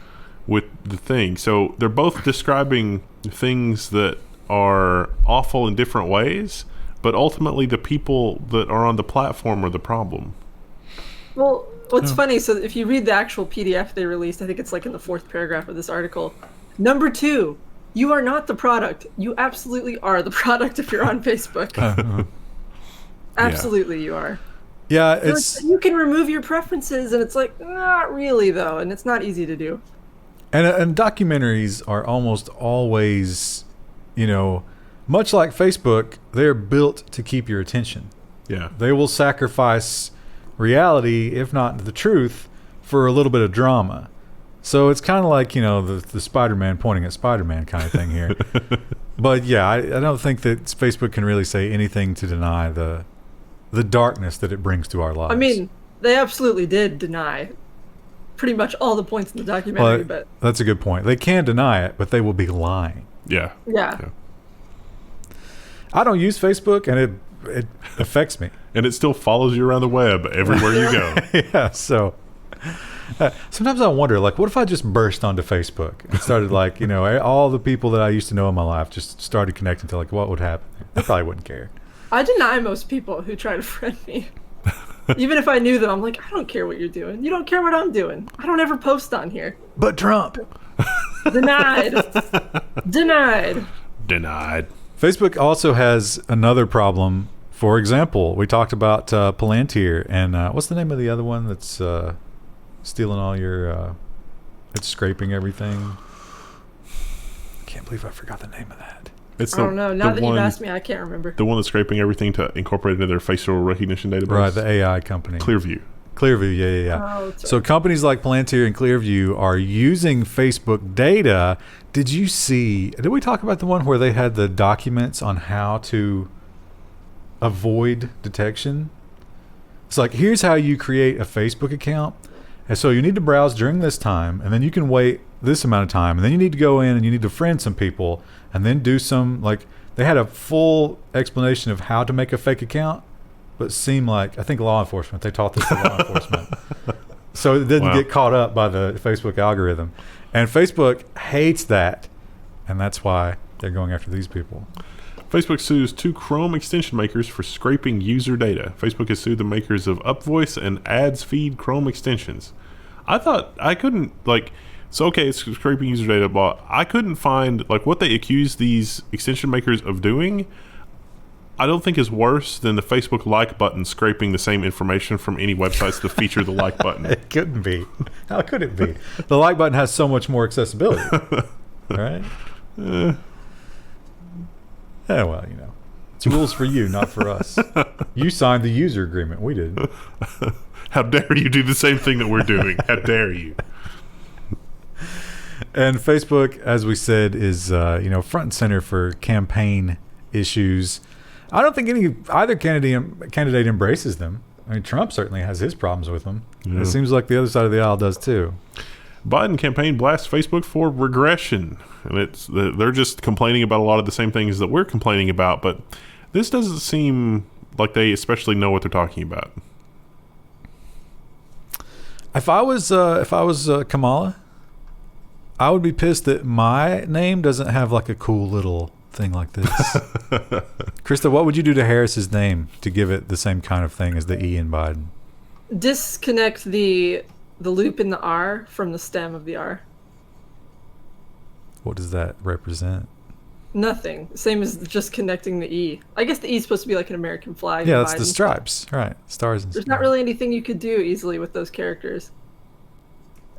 with the thing. So they're both describing things that are awful in different ways, but ultimately the people that are on the platform are the problem. Well, what's funny, so if you read the actual PDF they released, I think it's like in the 4th paragraph of this article, number 2, you are not the product. You absolutely are the product if you're on Facebook. Absolutely you are. Yeah, it's you can remove your preferences, and it's like, not really, though, and it's not easy to do. And documentaries are almost always, much like Facebook, they're built to keep your attention. Yeah. They will sacrifice reality, if not the truth, for a little bit of drama. So it's kind of like, the Spider-Man pointing at Spider-Man kind of thing here. But yeah, I don't think that Facebook can really say anything to deny the darkness that it brings to our lives. I mean, they absolutely did deny pretty much all the points in the documentary, but that's a good point. They can deny it, but they will be lying. Yeah. I don't use Facebook, and it affects me. And it still follows you around the web everywhere you go. Yeah, so sometimes I wonder, like, what if I just burst onto Facebook and started, like, all the people that I used to know in my life just started connecting to, like, what would happen? They probably wouldn't care. I deny most people who try to friend me. Even if I knew them, I'm like, I don't care what you're doing. You don't care what I'm doing. I don't ever post on here. But Trump. Denied. Denied. Facebook also has another problem. For example, we talked about Palantir, and what's the name of the other one that's stealing all your... it's scraping everything. I can't believe I forgot the name of that. I don't know. Now that you've asked me, I can't remember. The one that's scraping everything to incorporate it into their facial recognition database? Right, the AI company. Clearview, yeah. Oh, so companies like Palantir and Clearview are using Facebook data. Did we talk about the one where they had the documents on how to avoid detection? It's like, here's how you create a Facebook account. And so you need to browse during this time, and then you can wait this amount of time, and then you need to go in and you need to friend some people, and then do some, like, they had a full explanation of how to make a fake account, but seem like, I think law enforcement, they taught this to law enforcement. So it didn't get caught up by the Facebook algorithm. And Facebook hates that. And that's why they're going after these people. Facebook sues 2 Chrome extension makers for scraping user data. Facebook has sued the makers of UpVoice and Ads Feed Chrome extensions. I thought I couldn't, like, so okay, it's scraping user data, but I couldn't find, like, what they accuse these extension makers of doing. I don't think is worse than the Facebook like button scraping the same information from any websites that feature the like button. It couldn't be. How could it be? The like button has so much more accessibility. Right? Yeah, well, you know, it's rules for you, not for us. You signed the user agreement. We didn't. How dare you do the same thing that we're doing? How dare you? And Facebook, as we said, is front and center for campaign issues. I don't think either candidate embraces them. I mean, Trump certainly has his problems with them. Yeah. It seems like the other side of the aisle does too. Biden campaign blasts Facebook for regression, and they're just complaining about a lot of the same things that we're complaining about. But this doesn't seem like they especially know what they're talking about. If I was Kamala, I would be pissed that my name doesn't have like a cool little thing like this. Krista, what would you do to Harris's name to give it the same kind of thing as the E in Biden? Disconnect the loop in the R from the stem of the R. What does that represent? Nothing. Same as just connecting the E. I guess the E is supposed to be like an American flag. Yeah, that's the stripes, right? Stars and There's stripes. not really anything you could do easily with those characters.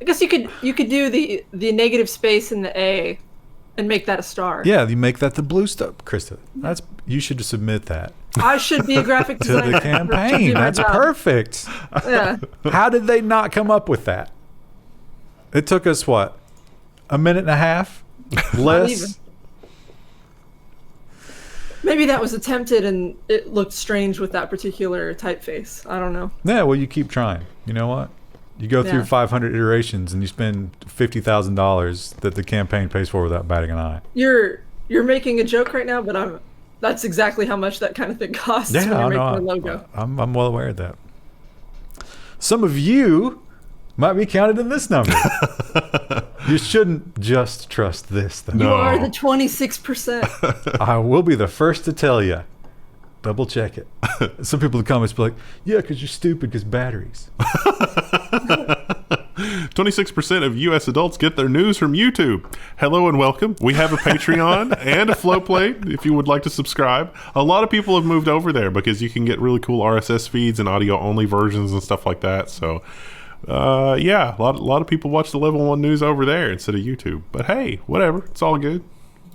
I guess you could do the negative space in the A and make that a star. Yeah, you make that the blue stuff, Krista. You should submit that. I should be a graphic designer. To the campaign. That's perfect. Yeah. How did they not come up with that? It took us, what, a minute and a half? Less? Maybe that was attempted and it looked strange with that particular typeface. I don't know. Yeah, well, you keep trying. You know what? You go through 500 iterations and you spend $50,000 that the campaign pays for without batting an eye. You're making a joke right now, but that's exactly how much that kind of thing costs when you're making a logo. I'm well aware of that. Some of you might be counted in this number. You shouldn't just trust this, though. You are the 26%. I will be the first to tell you. Double check it. Some people in the comments be like, yeah, because you're stupid because batteries. 26% of U.S. adults get their news from YouTube. Hello and welcome. We have a Patreon and a Flowplay if you would like to subscribe. A lot of people have moved over there because you can get really cool RSS feeds and audio-only versions and stuff like that. So, yeah, a lot of people watch the Level 1 news over there instead of YouTube. But hey, whatever. It's all good.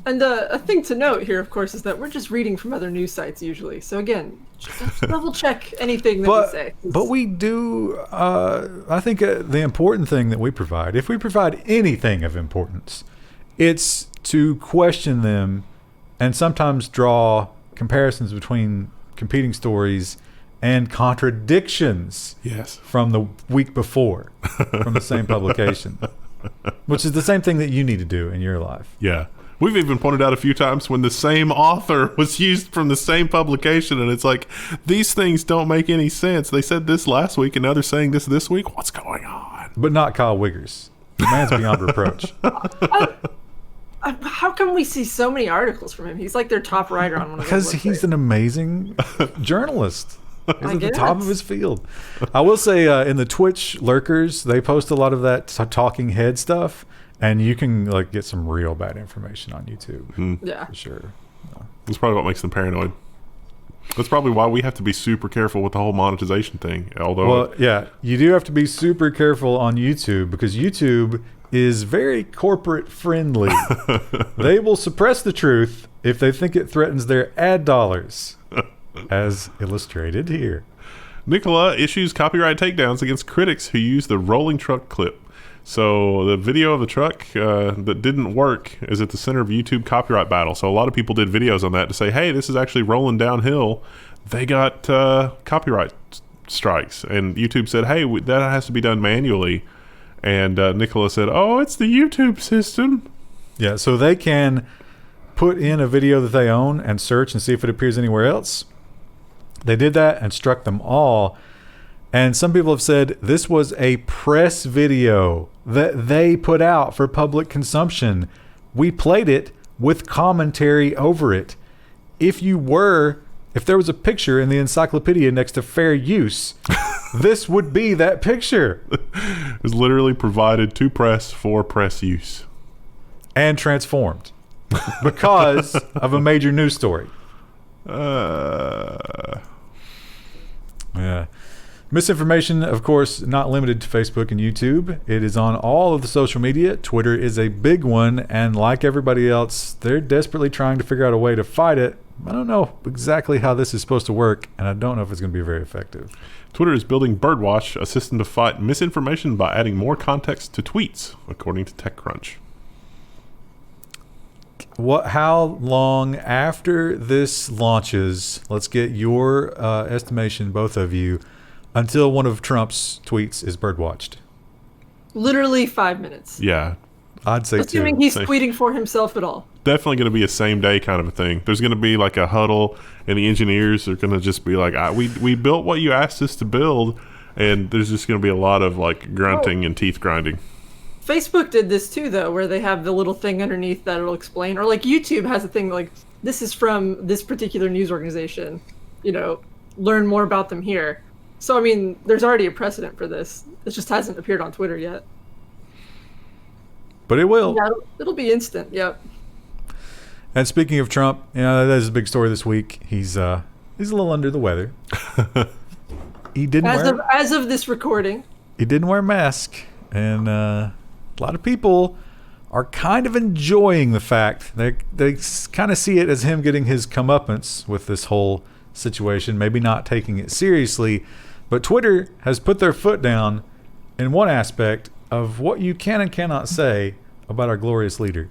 And a thing to note here, of course, is that we're just reading from other news sites usually. So again, just double check anything that we say. But we do, I think the important thing that we provide, if we provide anything of importance, it's to question them and sometimes draw comparisons between competing stories and contradictions from the week before from the same publication, which is the same thing that you need to do in your life. Yeah. We've even pointed out a few times when the same author was used from the same publication, and it's like, these things don't make any sense. They said this last week, and now they're saying this week. What's going on? But not Kyle Wiggers. The man's beyond reproach. How come we see so many articles from him? He's like their top writer on one of Because he's an amazing journalist. He's at the top of his field. I will say, in the Twitch lurkers, they post a lot of that talking head stuff. And you can get some real bad information on YouTube. Yeah. For sure. That's probably what makes them paranoid. That's probably why we have to be super careful with the whole monetization thing. Well, yeah, you do have to be super careful on YouTube because YouTube is very corporate friendly. They will suppress the truth if they think it threatens their ad dollars, as illustrated here. Nikola issues copyright takedowns against critics who use the rolling truck clip. So the video of the truck that didn't work is at the center of YouTube copyright battle. So a lot of people did videos on that to say, hey, this is actually rolling downhill. They got copyright strikes. And YouTube said, hey, that has to be done manually. And Nikola said, oh, it's the YouTube system. Yeah, so they can put in a video that they own and search and see if it appears anywhere else. They did that and struck them all. And some people have said this was a press video that they put out for public consumption. We played it with commentary over it. If there was a picture in the encyclopedia next to fair use, this would be that picture. It was literally provided to press for press use. And transformed because of a major news story. Yeah. Misinformation, of course, not limited to Facebook and YouTube. It is on all of the social media. Twitter is a big one, and like everybody else, they're desperately trying to figure out a way to fight it. I don't know exactly how this is supposed to work, and I don't know if it's going to be very effective. Twitter is building Birdwatch, a system to fight misinformation by adding more context to tweets, according to TechCrunch. How long after this launches, let's get your estimation, both of you, until one of Trump's tweets is birdwatched? Literally 5 minutes. Yeah. I'd say Assuming he's tweeting for himself at all. Definitely going to be a same day kind of a thing. There's going to be like a huddle, and the engineers are going to just be like, we built what you asked us to build, and there's just going to be a lot of like grunting and teeth grinding. Facebook did this too, though, where they have the little thing underneath that it'll explain, or like YouTube has a thing like, this is from this particular news organization, learn more about them here. So, I mean, there's already a precedent for this. It just hasn't appeared on Twitter yet. But it will. Yeah, it'll be instant, yep. And speaking of Trump, that is a big story this week. He's a little under the weather. He didn't as of this recording. He didn't wear a mask, and a lot of people are kind of enjoying the fact they kind of see it as him getting his comeuppance with this whole situation, maybe not taking it seriously. But Twitter has put their foot down in one aspect of what you can and cannot say about our glorious leader.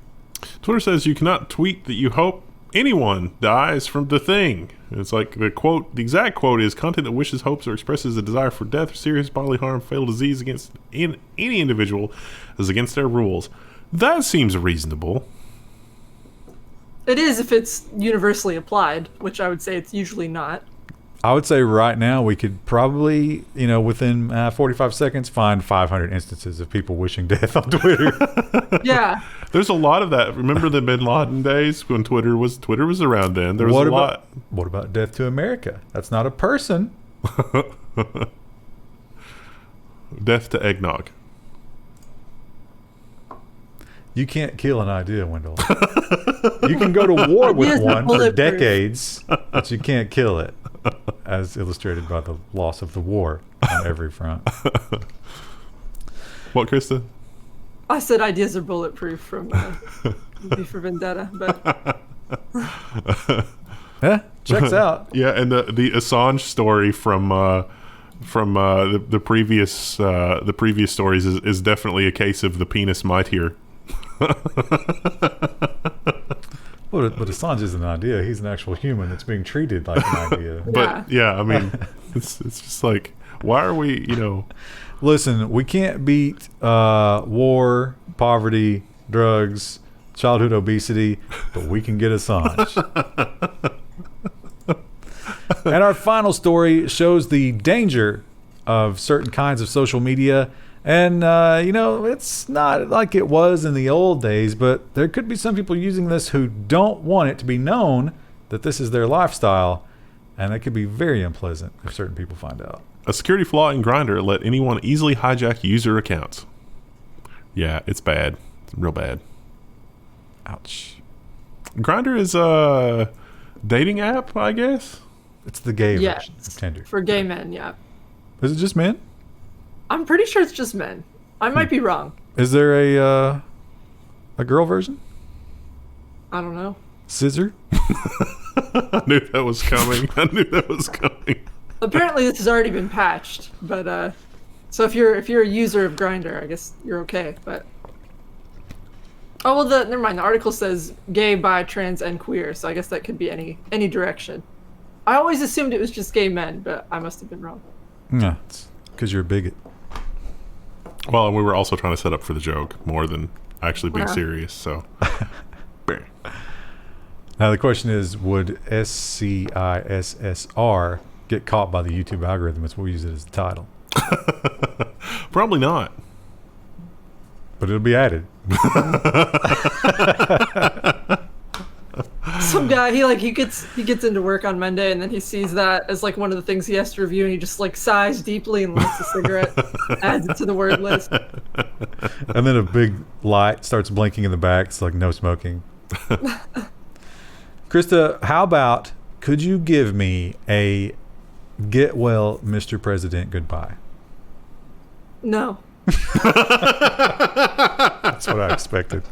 Twitter says you cannot tweet that you hope anyone dies from the thing. It's like the exact quote is, content that wishes, hopes, or expresses a desire for death, serious bodily harm, fatal disease against any individual is against their rules. That seems reasonable. It is if it's universally applied, which I would say it's usually not. I would say right now we could probably, within 45 seconds, find 500 instances of people wishing death on Twitter. Yeah. There's a lot of that. Remember the Bin Laden days when Twitter was around then? There was a lot. What about death to America? That's not a person. Death to eggnog. You can't kill an idea, Wendell. You can go to war with one for decades, but you can't kill it, as illustrated by the loss of the war on every front. What, Krista? I said ideas are bulletproof from V for Vendetta, but yeah, checks out. Yeah, and the Assange story from the previous stories is definitely a case of the penis might here. But Assange isn't an idea. He's an actual human that's being treated like an idea. But yeah, I mean, it's just like, why are we, Listen, we can't beat war, poverty, drugs, childhood obesity, but we can get Assange. And our final story shows the danger of certain kinds of social media. And, it's not like it was in the old days, but there could be some people using this who don't want it to be known that this is their lifestyle. And it could be very unpleasant if certain people find out. A security flaw in Grindr let anyone easily hijack user accounts. Yeah, it's bad. It's real bad. Ouch. Grindr is a dating app, I guess? It's the gay version of Tinder. For gay men, yeah. Is it just men? I'm pretty sure it's just men. I might be wrong. Is there a girl version? I don't know. Scissor? I knew that was coming. Apparently this has already been patched, but so if you're a user of Grindr, I guess you're okay. But never mind. The article says gay, bi, trans, and queer, so I guess that could be any direction. I always assumed it was just gay men, but I must have been wrong. No, it's because you're a bigot. Well, and we were also trying to set up for the joke more than actually being serious, so. Now the question is, would SCISSR get caught by the YouTube algorithm if we use it as the title. Probably not. But it'll be added. Some guy he gets into work on Monday and then he sees that as like one of the things he has to review and he just like sighs deeply and lights a cigarette, adds it to the word list. And then a big light starts blinking in the back. It's like no smoking. Krista, how about could you give me a get well, Mr. President, goodbye? No. That's what I expected.